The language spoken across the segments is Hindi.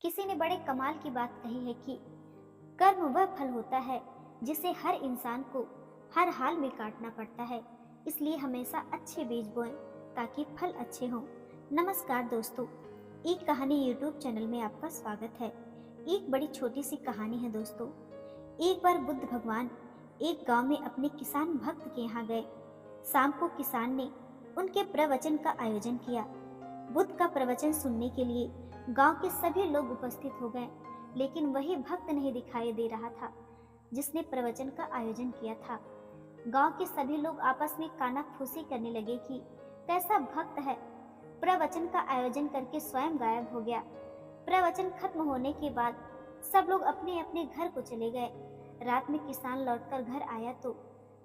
किसी ने बड़े कमाल की बात कही है कि कर्म वह फल होता है जिसे हर इंसान को हर हाल में काटना पड़ता है। इसलिए हमेशा अच्छे बीज बोएं ताकि फल अच्छे हों। नमस्कार दोस्तों, एक कहानी यूट्यूब चैनल में आपका स्वागत है। एक बड़ी छोटी सी कहानी है दोस्तों। एक बार बुद्ध भगवान एक गांव में अपने किसान भक्त के यहाँ गए। शाम को किसान ने उनके प्रवचन का आयोजन किया। बुद्ध का प्रवचन सुनने के लिए गांव के सभी लोग उपस्थित हो गए, लेकिन वही भक्त नहीं दिखाई दे रहा था जिसने प्रवचन का आयोजन किया था। गांव के सभी लोग आपस में कानाफूसी करने लगे कि कैसा भक्त है, प्रवचन का आयोजन करके स्वयं गायब हो गया। प्रवचन खत्म होने के बाद सब लोग अपने अपने घर को चले गए। रात में किसान लौटकर घर आया तो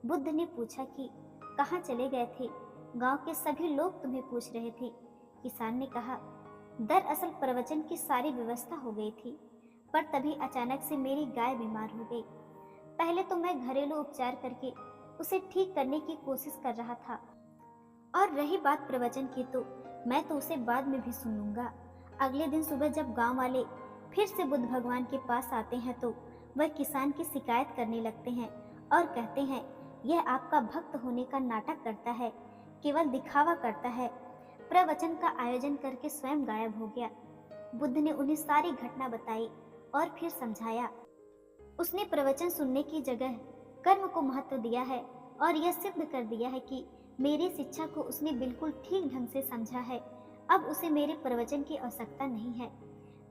बुद्ध ने पूछा कि कहाँ चले गए थे, गांव के सभी लोग तुम्हें पूछ रहे थे। किसान ने कहा, दरअसल प्रवचन की सारी व्यवस्था हो गई थी, पर तभी अचानक से मेरी गाय बीमार हो गई। पहले तो मैं घरेलू उपचार करके उसे ठीक करने की कोशिश कर रहा था, और रही बात प्रवचन की तो मैं तो उसे बाद में भी सुन लूंगा। अगले दिन सुबह जब गांव वाले फिर से बुद्ध भगवान के पास आते हैं तो वह किसान की शिकायत करने लगते हैं और कहते हैं, यह आपका भक्त होने का नाटक करता है, केवल दिखावा करता है। प्रवचन का आयोजन करके स्वयं गायब हो गया। बुद्ध ने उन्हें सारी घटना बताई और फिर समझाया। उसने प्रवचन सुनने की जगह कर्म को महत्व दिया है और यह सिद्ध कर दिया है कि मेरी शिक्षा को उसने बिल्कुल ठीक ढंग से समझा है। अब उसे मेरे प्रवचन की आवश्यकता नहीं है।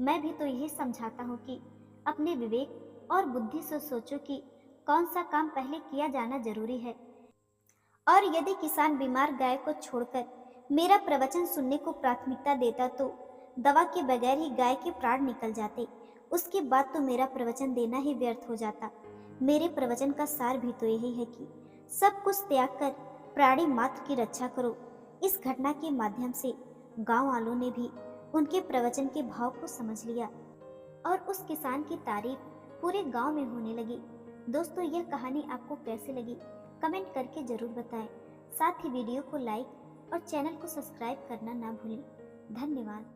मैं भी तो यही समझाता हूँ कि अपने विवेक और बुद्धि से सोचो कि कौन सा काम पहले किया जाना जरूरी है। और यदि किसान बीमार गाय को छोड़कर मेरा प्रवचन सुनने को प्राथमिकता देता तो दवा के बगैर ही गाय के प्राण निकल जाते। उसके बाद तो मेरा प्रवचन देना ही व्यर्थ हो जाता। मेरे प्रवचन का सार भी तो यही है कि सब कुछ त्याग कर प्राणी मात्र की रक्षा करो। इस घटना के माध्यम से गांव वालों ने भी उनके प्रवचन के भाव को समझ लिया और उस किसान की तारीफ पूरे गांव में होने लगी। दोस्तों, यह कहानी आपको कैसी लगी कमेंट करके जरूर बताएं। साथ ही वीडियो को लाइक और चैनल को सब्सक्राइब करना ना भूलें। धन्यवाद।